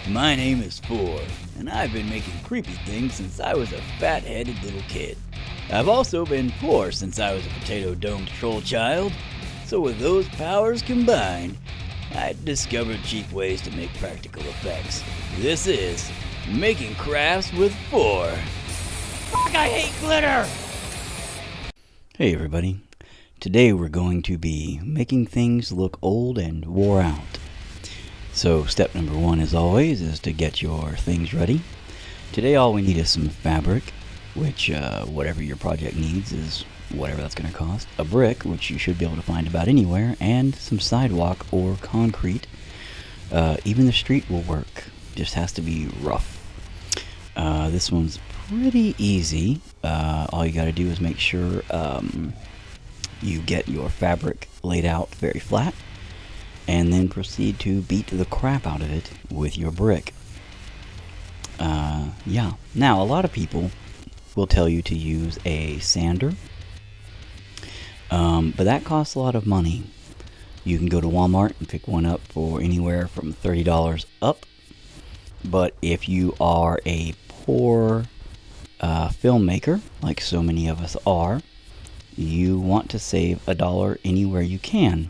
My name is Four, and I've been making creepy things since I was a fat-headed little kid. I've also been poor since I was a potato-domed troll child, so with those powers combined, I discovered cheap ways to make practical effects. This is Making Crafts with Four. Fuck, I hate glitter! Hey everybody, today we're going to be making things look old and wore out. So step number one, as always, is to get your things ready. Today all we need is some fabric, which whatever your project needs is whatever that's going to cost. A brick, which you should be able to find about anywhere, and some sidewalk or concrete. Even the street will work, just has to be rough. This one's pretty easy. All you got to do is make sure you get your fabric laid out very flat, and then proceed to beat the crap out of it with your brick. Yeah. Now, a lot of people will tell you to use a sander, but that costs a lot of money. You can go to Walmart and pick one up for anywhere from $30 up, but if you are a poor filmmaker, like so many of us are, you want to save $1 anywhere you can.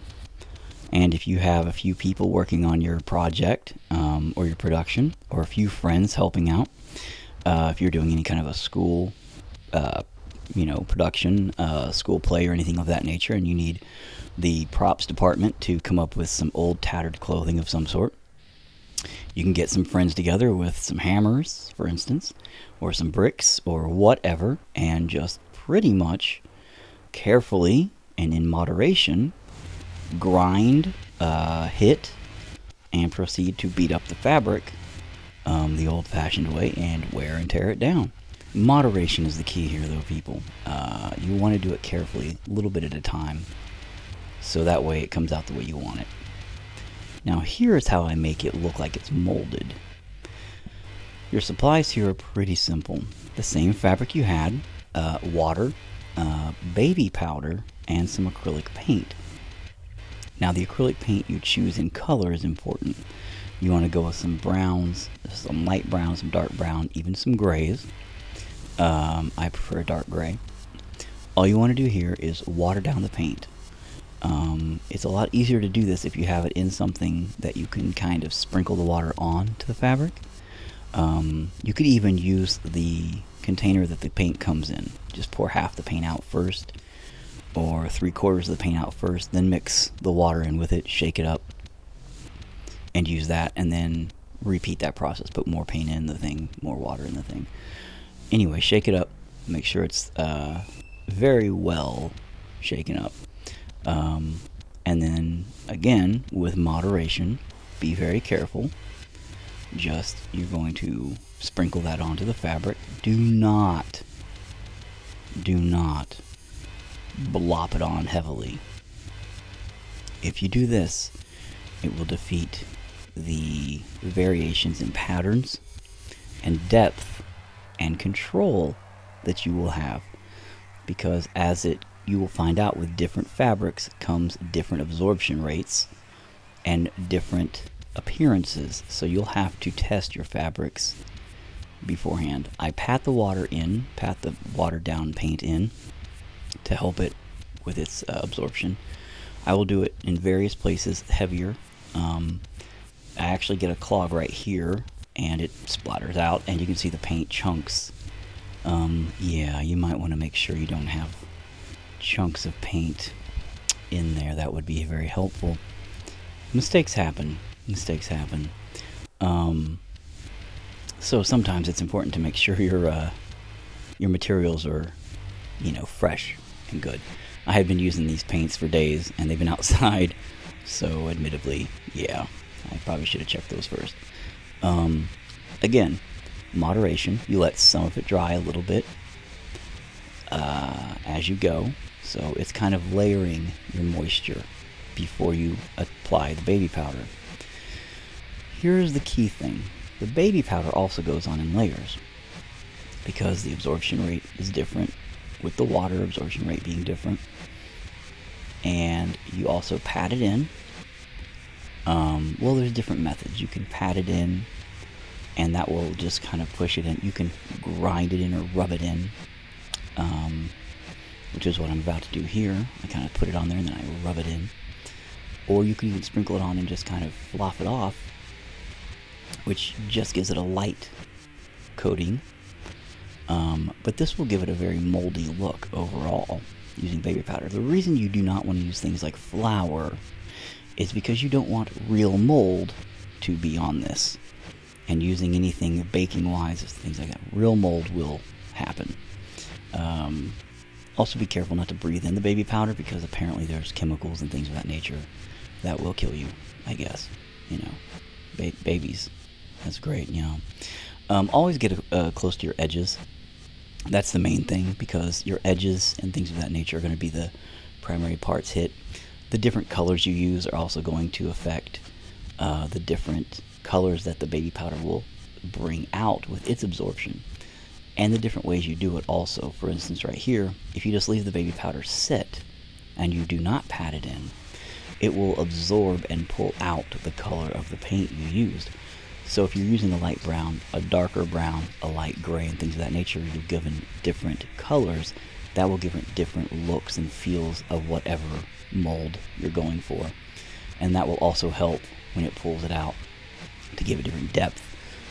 And if you have a few people working on your project or your production, or a few friends helping out, if you're doing any kind of a school production, school play or anything of that nature, and you need the props department to come up with some old tattered clothing of some sort, you can get some friends together with some hammers, for instance, or some bricks or whatever, and just pretty much carefully and in moderation grind, hit, and proceed to beat up the fabric the old-fashioned way and wear and tear it down. Moderation is the key here, though, people. You want to do it carefully, a little bit at a time, so that way it comes out the way you want it. Now, here's how I make it look like it's molded. Your supplies here are pretty simple. The same fabric you had, water, baby powder, and some acrylic paint. Now, the acrylic paint you choose in color is important. You want to go with some browns, some light brown, some dark brown, even some grays. I prefer dark gray. All you want to do here is water down the paint. It's a lot easier to do this if you have it in something that you can kind of sprinkle the water on to the fabric. You could even use the container that the paint comes in. Just pour half the paint out first, or 3/4 of the paint out first, then mix the water in with it, shake it up, and use that, and then repeat that process. Put more paint in the thing, more water in the thing. Anyway, shake it up, make sure it's very well shaken up. And then, again, with moderation, be very careful. You're going to sprinkle that onto the fabric. Do not blop it on heavily. If you do this, it will defeat the variations in patterns and depth and control that you will have, because you will find out with different fabrics comes different absorption rates and different appearances, so you'll have to test your fabrics beforehand. I pat the watered down paint in to help it with its absorption. I will do it in various places heavier. I actually get a clog right here and it splatters out and you can see the paint chunks. Yeah, you might want to make sure you don't have chunks of paint in there. That would be very helpful. Mistakes happen. So sometimes it's important to make sure your materials are, fresh and good. I have been using these paints for days, and they've been outside, so admittedly, yeah, I probably should have checked those first. Again, moderation. You let some of it dry a little bit as you go, so it's kind of layering your moisture before you apply the baby powder. Here's the key thing. The baby powder also goes on in layers, because the absorption rate is different, with the water absorption rate being different. And you also pat it in. Well, there's different methods. You can pat it in and that will just kind of push it in. You can grind it in or rub it in, which is what I'm about to do here. I kind of put it on there and then I rub it in. Or you can even sprinkle it on and just kind of fluff it off, which just gives it a light coating. But this will give it a very moldy look overall using baby powder. The reason you do not want to use things like flour is because you don't want real mold to be on this. And using anything baking wise, things like that, real mold will happen. Also be careful not to breathe in the baby powder, because apparently there's chemicals and things of that nature that will kill you, I guess. You know, babies, that's great, you know. Always get close to your edges. That's the main thing, because your edges and things of that nature are going to be the primary parts hit. The different colors you use are also going to affect the different colors that the baby powder will bring out with its absorption, and the different ways you do it also. For instance, right here, if you just leave the baby powder sit and you do not pat it in, it will absorb and pull out the color of the paint you used. So if you're using a light brown, a darker brown, a light gray, and things of that nature, you're given different colors that will give it different looks and feels of whatever mold you're going for. And that will also help when it pulls it out to give it different depth,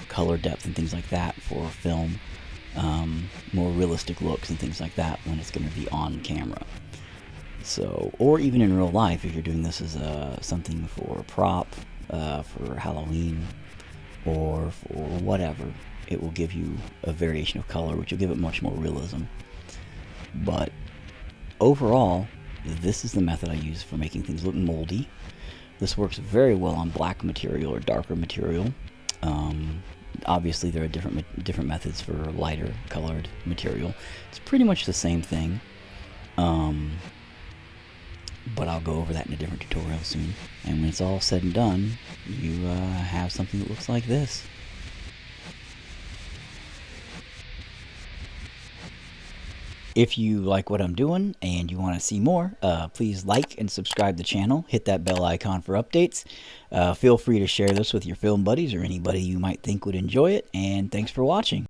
color depth, and things like that for film, more realistic looks and things like that when it's going to be on camera. So, or even in real life, if you're doing this as something for a prop, for Halloween, or for whatever, it will give you a variation of color, which will give it much more realism. But overall, this is the method I use for making things look moldy. This works very well on black material or darker material. Obviously, there are different methods for lighter colored material. It's pretty much the same thing, but I'll go over that in a different tutorial soon. And when it's all said and done, you have something that looks like this. If you like what I'm doing and you want to see more, please like and subscribe to the channel. Hit that bell icon for updates. Feel free to share this with your film buddies or anybody you might think would enjoy it. And thanks for watching.